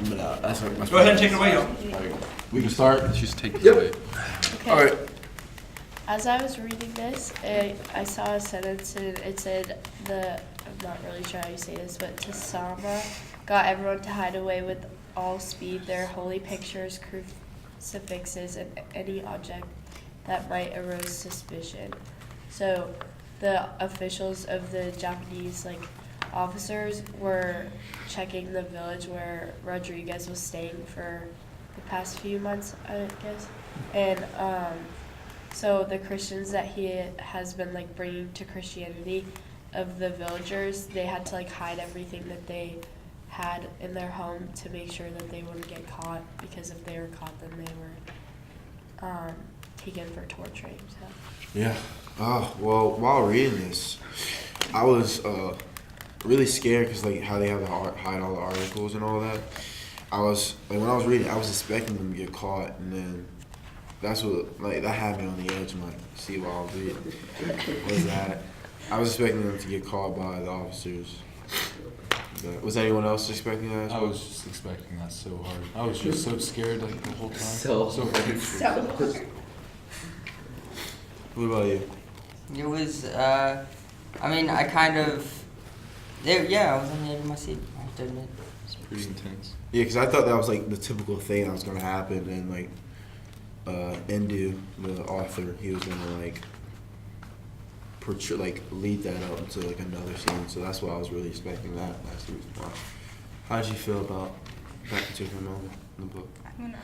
But that's Go ahead and take it away, y'all. We can start. Let's just take this Yep. away. Okay. All right. As I was reading this, I saw a sentence and it said I'm not really sure how you say this, but Tasama got everyone to hide away with all speed their holy pictures, crucifixes, and any object that might arouse suspicion. So the officials of the Japanese officers were checking the village where Rodriguez was staying for the past few months, I guess, and so the Christians that he has been bringing to Christianity, of the villagers, they had to hide everything that they had in their home to make sure that they wouldn't get caught, because if they were caught, then they were taken for torturing. So. Yeah. Well, while reading this, I was really scared because how they have to hide all the articles and all that. I was when I was reading, I was expecting them to get caught, and then that's what that had me on the edge. I'm see while I was reading was that I was expecting them to get caught by the officers. But was anyone else expecting that as I well? was just expecting that so hard. I was just so scared the whole time. So hard. What about you? it was, I mean, I kind of, I was on the edge of my seat, I have to admit. It's pretty intense. Yeah, because I thought that was the typical thing that was gonna happen, and Indu, the author, he was gonna portray, lead that out into another scene. So that's why I was really expecting that. That's the reason why. How did you feel about that particular moment in the book? I mean,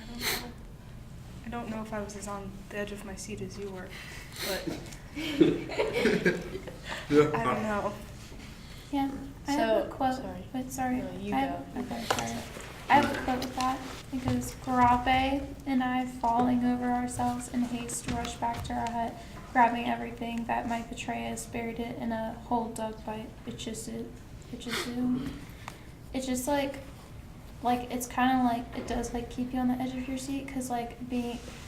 I don't know if I was as on the edge of my seat as you were, but I don't know. Yeah, I have So- a quote. sorry. Wait, sorry. No, you I have, go. okay, sorry. I have a quote with that. It goes, Garape and I falling over ourselves in haste rushed back to our hut, grabbing everything that might betray us, buried it in a hole dug by Ichizu. It's just it's kind of it does keep you on the edge of your seat, because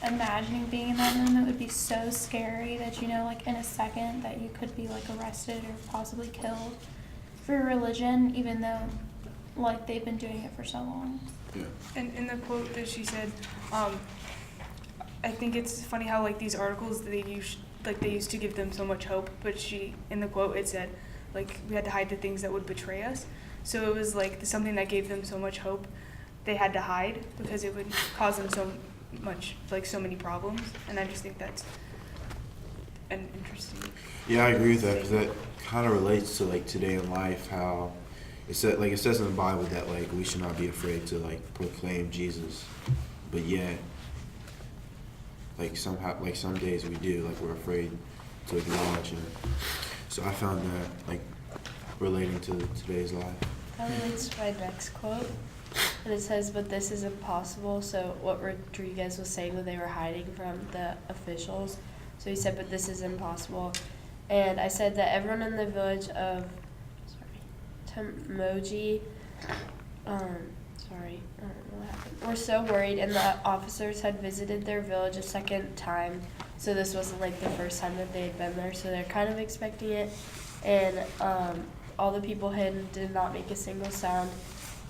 imagining being in that moment would be so scary that in a second that you could be arrested or possibly killed for your religion, even though they've been doing it for so long. Yeah. And in the quote that she said, I think it's funny how these articles they used to give them so much hope, but in the quote it said we had to hide the things that would betray us. So it was something that gave them so much hope, they had to hide because it would cause them so much so many problems. And I just think that's an interesting. Yeah, I agree with that, because that kind of relates to today in life, how it says in the Bible that we should not be afraid to proclaim Jesus, but yet somehow some days we do, we're afraid to acknowledge him. So I found that relating to today's life. That relates to my next quote. And it says, but this is impossible. So what Rodriguez was saying when they were hiding from the officials. So he said, but this is impossible. And I said that everyone in the village of Tamoji, I don't know what happened. We're so worried, and the officers had visited their village a second time. So this wasn't the first time that they had been there. So they're kind of expecting it. And all the people hidden did not make a single sound.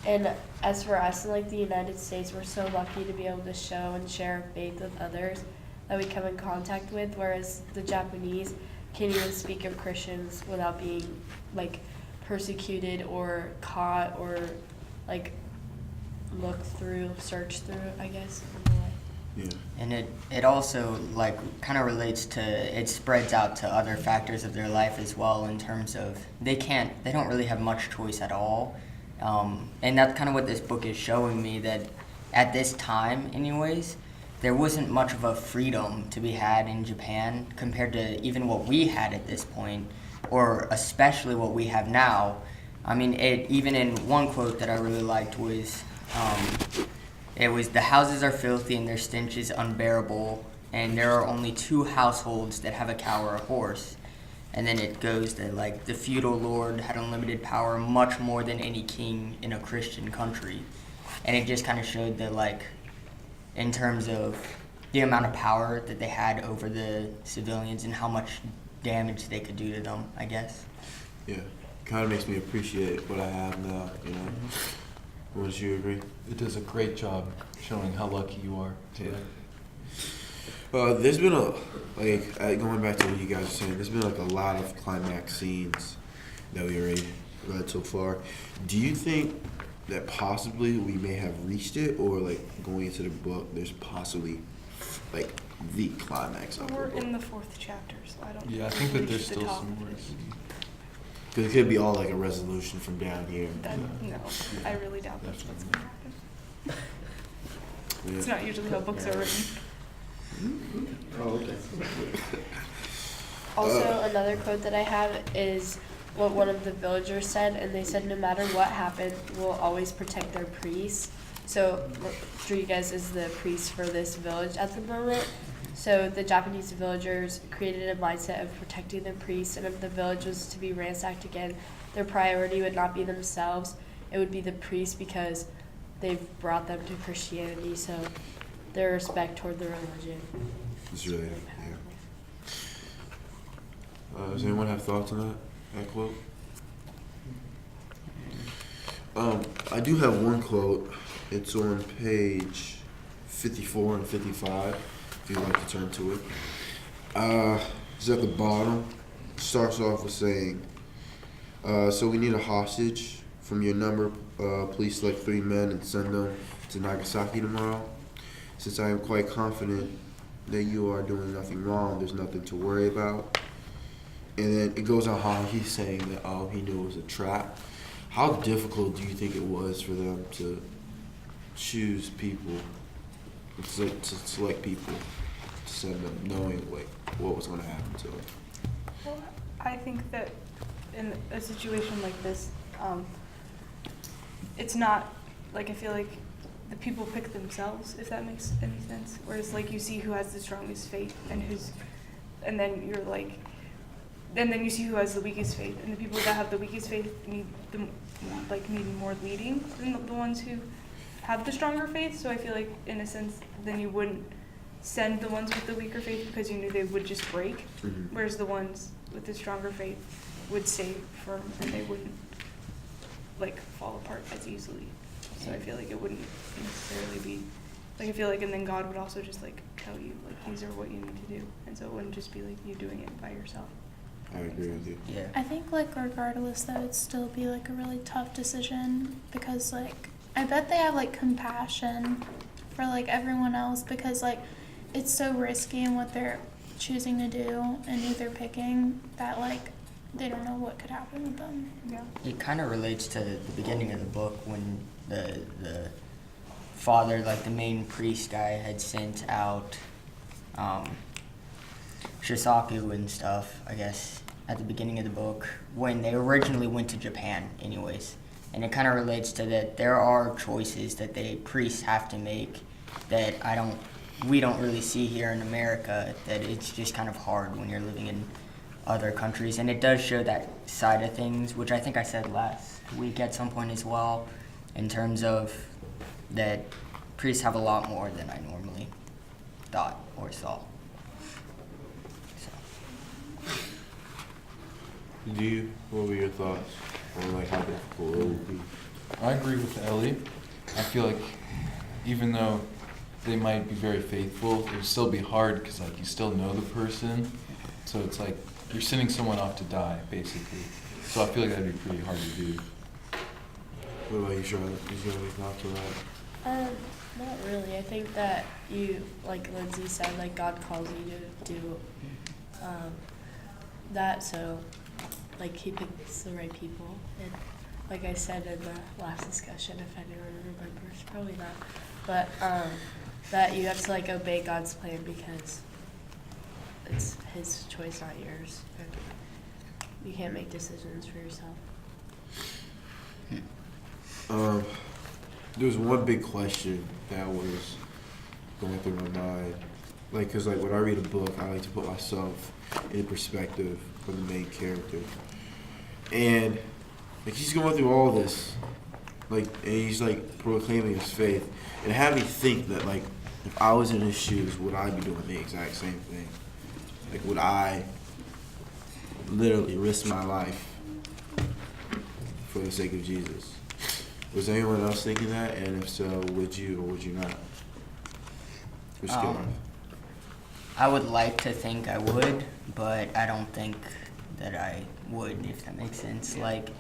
And as for us in the United States, we're so lucky to be able to show and share our faith with others that we come in contact with, whereas the Japanese can't even speak of Christians without being persecuted or caught or searched through, I guess, in a way. Yeah. And it also kind of relates to, it spreads out to other factors of their life as well, in terms of they don't really have much choice at all. And that's kind of what this book is showing me, that at this time anyways, there wasn't much of a freedom to be had in Japan compared to even what we had at this point, or especially what we have now. I mean, even in one quote that I really liked was, it was, the houses are filthy and their stench is unbearable, and there are only 2 households that have a cow or a horse. And then it goes that the feudal lord had unlimited power, much more than any king in a Christian country. And it just kind of showed that in terms of the amount of power that they had over the civilians and how much damage they could do to them, I guess. Yeah. Kind of makes me appreciate what I have now, Wouldn't you agree? It does a great job showing how lucky you are. Yeah. There's been going back to what you guys are saying, there's been like a lot of climax scenes that we already read so far. Do you think that possibly we may have reached it, or like going into the book, there's possibly like the climax of We're the book? in the 4th chapter, so I don't. Yeah, I think that reach there's the still top. some worse. Because it could be all like a resolution from down here. That, Yeah. no, I really doubt that's what's gonna happen. Yeah. It's not usually how books are written. Oh, okay. Also, another quote that I have is what one of the villagers said, and they said, no matter what happened, we'll always protect their priests. So Rodriguez is the priest for this village at the moment. So the Japanese villagers created a mindset of protecting the priests, and if the village was to be ransacked again, their priority would not be themselves, it would be the priests, because they've brought them to Christianity, so their respect toward the religion. It's really, yeah. Does anyone have thoughts on that quote? I do have one quote. It's on page 54 and 55, if you'd like to turn to it. It's at the bottom. Starts off with saying, so we need a hostage. From your number, please select 3 men and send them to Nagasaki tomorrow. Since I am quite confident that you are doing nothing wrong, there's nothing to worry about. And then it goes on how he's saying that, he knew it was a trap. How difficult do you think it was for them to choose people, to select people, to send them, knowing like what was going to happen to them? Well, I think that in a situation like this, it's not, like, I feel like the people pick themselves, if that makes any sense. Whereas, like, you see who has the strongest faith and then you're like, and then you see who has the weakest faith. And the people that have the weakest faith need more leading than the ones who have the stronger faith. So I feel like, in a sense, then you wouldn't send the ones with the weaker faith because you knew they would just break. Mm-hmm. Whereas the ones with the stronger faith would stay firm and they wouldn't fall apart as easily. So I feel like it wouldn't necessarily be I feel like, and then God would also just tell you these are what you need to do, and so it wouldn't just be you doing it by yourself. I agree with you. Yeah. I think regardless though, it'd still be a really tough decision because I bet they have compassion for everyone else because it's so risky in what they're choosing to do and who they're picking that they don't know what could happen with them. Yeah. It kind of relates to the beginning of the book when the father, the main priest guy, had sent out Shisaku and stuff, I guess, at the beginning of the book, when they originally went to Japan anyways. And it kind of relates to that there are choices that the priests have to make that we don't really see here in America, that it's just kind of hard when you're living in other countries. And it does show that side of things, which I think I said last week at some point as well, in terms of that priests have a lot more than I normally thought or saw. So. Do you? What were your thoughts on how difficult it would be? I agree with Ellie. I feel like even though they might be very faithful, it would still be hard because you still know the person. So it's you're sending someone off to die, basically. So I feel like that'd be pretty hard to do. What about you, Charlotte? Is there any thoughts on that? Not really. I think that you, like Lindsay said, God calls you to do that, so he picks the right people. And like I said in the last discussion, if anyone remembers, probably not, but that you have to obey God's plan because it's His choice, not yours. And you can't make decisions for yourself. There was one big question that was going through my mind. Because when I read a book, I like to put myself in perspective of the main character. And he's going through all this, and he's proclaiming his faith. And it had me think that if I was in his shoes, would I be doing the exact same thing? Would I literally risk my life for the sake of Jesus? Was anyone else thinking that? And if so, would you or would you not? Which get off. I would like to think I would, but I don't think that I would, if that makes sense. Like,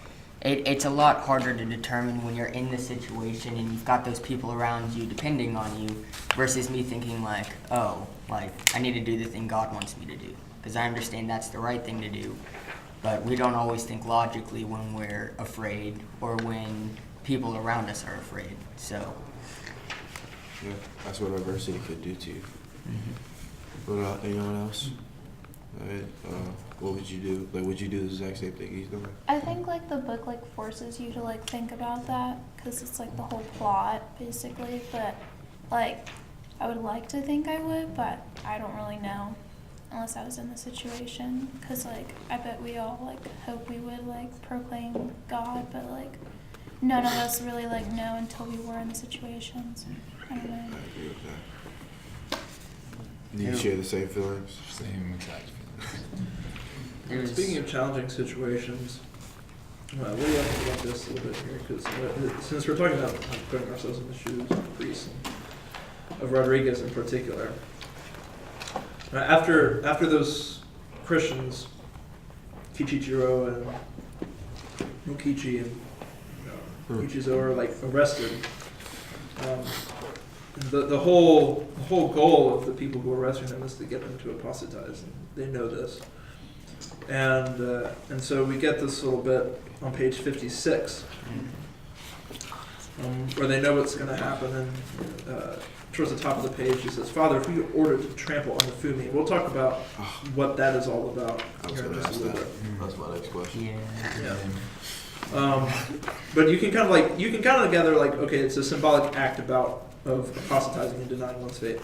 it's a lot harder to determine when you're in the situation and you've got those people around you depending on you versus me thinking like, oh, like, I need to do the thing God wants me to do. Because I understand that's the right thing to do, but we don't always think logically when we're afraid or when people around us are afraid. So, Yeah, that's what adversity could do to you. mm-hmm. What about anyone else? Alright, what would you do? Like, would you do the exact same thing he's doing? I think like the book like forces you to like think about that because it's like the whole plot basically. But like, I would like to think I would, but I don't really know unless I was in the situation. Because like, I bet we all like hope we would like proclaim God, but like, none of us really like know until we were in the situations. I don't know. I agree with that. Do you share the same feelings? Same exact feelings. Speaking of challenging situations, what do you have to think about this a little bit here? Because since we're talking about putting ourselves in the shoes of the priests, of Rodriguez in particular, after those Christians, Kichichiro and Mukichi and Ichizo are like arrested, the whole goal of the people who are arresting them is to get them to apostatize, and they know this. And so we get this little bit on page 56, where they know what's going to happen. And towards the top of the page, he says, "Father, if we were ordered to trample on the Fumi," and we'll talk about what that is all about I was here in going to just a ask little that. bit. That's my next question. Yeah. Yeah. But you can kind of gather like, okay, it's a symbolic act of apostatizing and denying one's faith.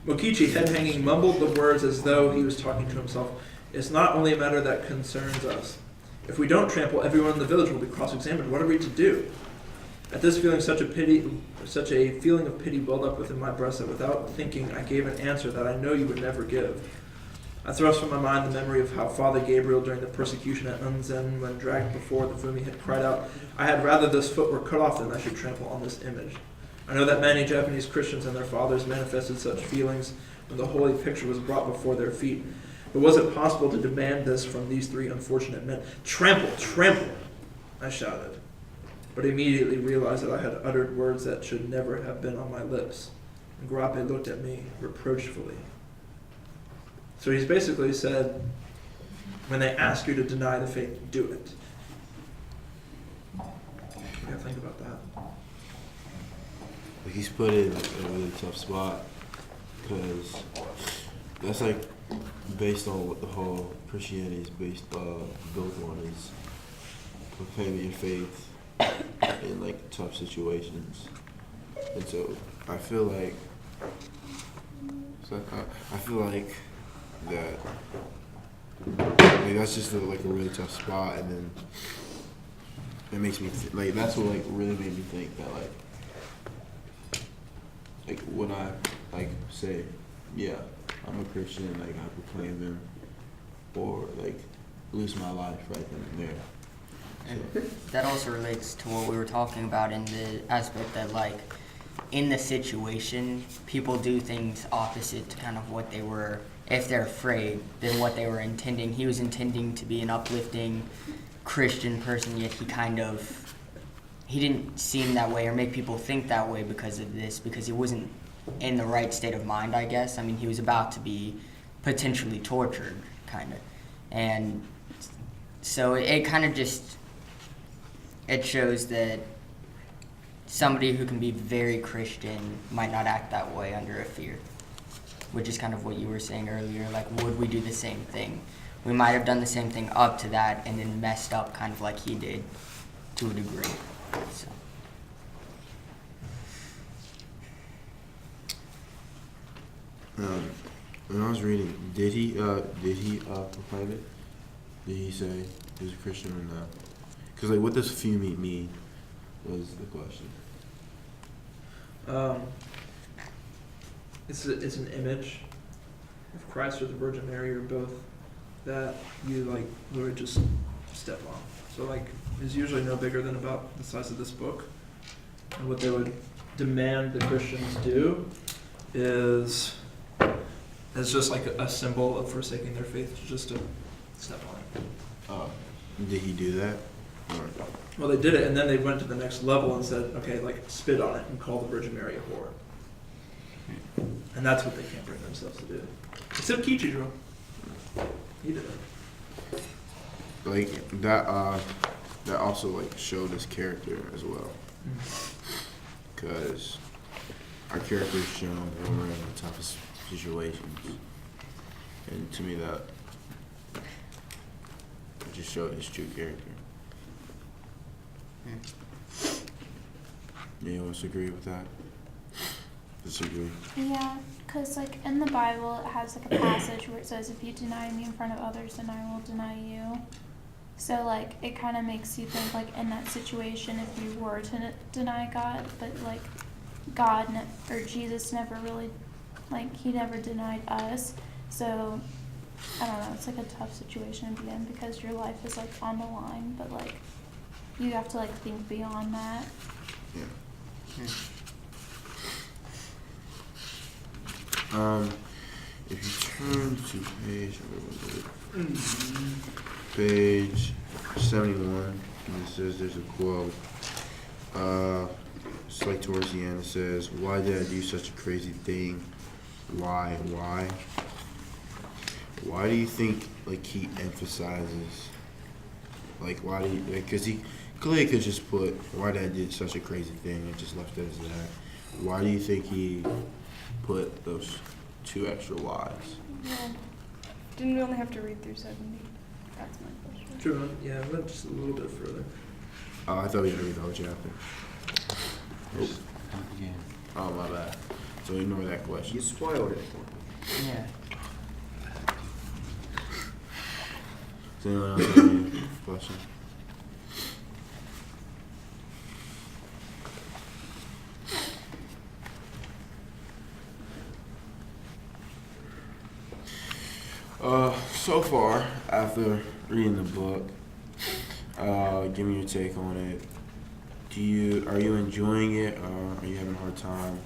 Mokichi, head hanging, mumbled the words as though he was talking to himself. "It's not only a matter that concerns us. If we don't trample, everyone in the village will be cross-examined. What are we to do?" At this feeling, such a feeling of pity welled up within my breast that without thinking, I gave an answer that I know you would never give. I thrust from my mind the memory of how Father Gabriel, during the persecution at Unzen, when dragged before the Fumi, had cried out, "I had rather this foot were cut off than I should trample on this image." I know that many Japanese Christians and their fathers manifested such feelings when the holy picture was brought before their feet. But was it possible to demand this from these three unfortunate men? "Trample! Trample!" I shouted, but immediately realized that I had uttered words that should never have been on my lips. And Grape looked at me reproachfully. So he's basically said, when they ask you to deny the faith, do it. You gotta think about that. Like, he's put in a really tough spot because that's like based on what the whole Christianity is built on, is proclaiming your faith in like tough situations. And so I feel like that like that's just like a really tough spot, and then it makes me like that's what like really made me think that like when I like say, yeah, I'm a Christian, like I proclaim him, or like lose my life right then and there. And that also relates to what we were talking about in the aspect that, like, in the situation, people do things opposite to kind of what they were, if they're afraid, than what they were intending. He was intending to be an uplifting Christian person, yet he didn't seem that way or make people think that way because of this, because he wasn't in the right state of mind, I guess. I mean, he was about to be potentially tortured, kind of. And so it kind of just... It shows that somebody who can be very Christian might not act that way under a fear, which is kind of what you were saying earlier. Like, would we do the same thing? We might have done the same thing up to that and then messed up kind of like he did to a degree. So. When I was reading, did he proclaim it? Did he say he was a Christian or not? Because like, what does Fumi mean? Was the question. It's an image of Christ or the Virgin Mary or both that you like literally just step on. So like, it's usually no bigger than about the size of this book. and what they would demand the Christians do is just like a symbol of forsaking their faith, just to step on it. Did he do that? Or, Well, they did it, and then they went to the next level and said, okay, like spit on it and call the Virgin Mary a whore. And that's what they can't bring themselves to do. Except Kichijiro. He did it. like that. That also like showed his character as well, because our character is shown when we're in the toughest situations, and to me that it just showed his true character. Anyone else agree with that? Disagree? Yeah, because like in the Bible, it has like a passage where it says, "If you deny me in front of others, then I will deny you." So like it kind of makes you think like in that situation, if you were to deny God, but like God or Jesus never really, like he never denied us. So I don't know, it's like a tough situation in the end because your life is like on the line, but like you have to like think beyond that. Yeah. If you turn to page 71, and it says there's a quote. It's like towards the end. It says, "Why did I do such a crazy thing? Why? Why do you think like he emphasizes like why do you like? Because he clearly could just put why did I do such a crazy thing and just left it as that. Why do you think he put those two extra whys? Yeah. Didn't we only have to read through 70? That's my question. True. Yeah, I went just a little bit further. Oh, I thought we had to read the whole chapter. Oh, Again. oh, my bad. So ignore that question. You spoiled it for me. Yeah. Does anyone else have any question? So far, after reading the book, give me your take on it. Are you enjoying it, or are you having a hard time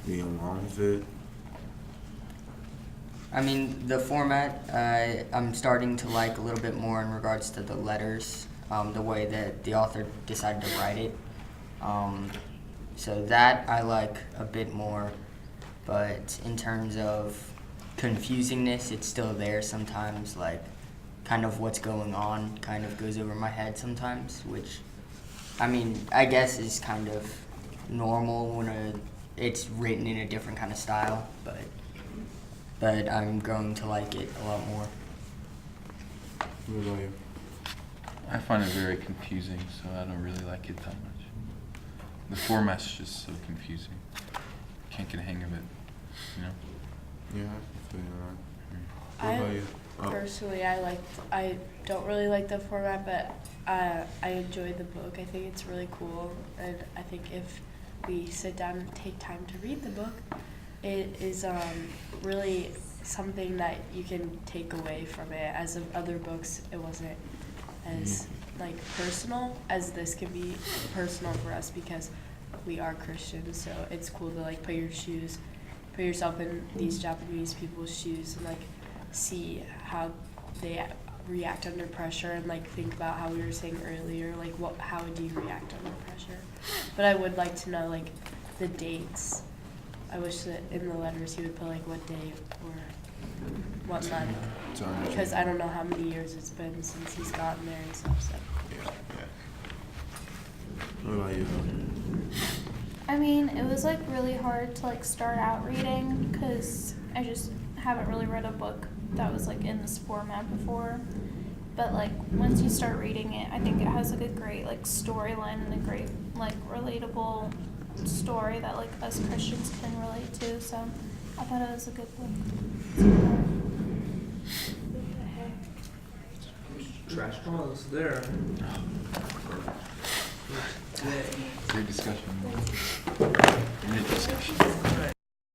being along with it? I mean, the format I'm starting to like a little bit more in regards to the letters, the way that the author decided to write it. So that I like a bit more, but in terms of confusingness, it's still there sometimes, like kind of what's going on kind of goes over my head sometimes, which I mean, I guess is kind of normal when it's written in a different kind of style, but I'm growing to like it a lot more. What about you? I find it very confusing, so I don't really like it that much. The format's just so confusing. Can't get a hang of it, you know? Yeah, I feel you on that. What I about you? Oh. personally, I don't really like the format, but I enjoy the book. I think it's really cool, and I think if we sit down and take time to read the book, it is really something that you can take away from it. As of other books, it wasn't as like personal as this can be personal for us because we are Christians. So it's cool to like put yourself in these Japanese people's shoes and like see how they react under pressure and like think about how we were saying earlier, like how would you react under pressure? But I would like to know like the dates. I wish that in the letters he would put like what day or what month, because I don't know how many years it's been since he's gotten there and stuff. So. Yeah. What about you? I mean, it was like really hard to like start out reading because I just haven't really read a book that was like in this format before. But like once you start reading it, I think it has like a great like storyline and a great like relatable story that like us Christians can relate to. So I thought it was a good book. Trash. Oh, it's there. Great discussion. Great discussion.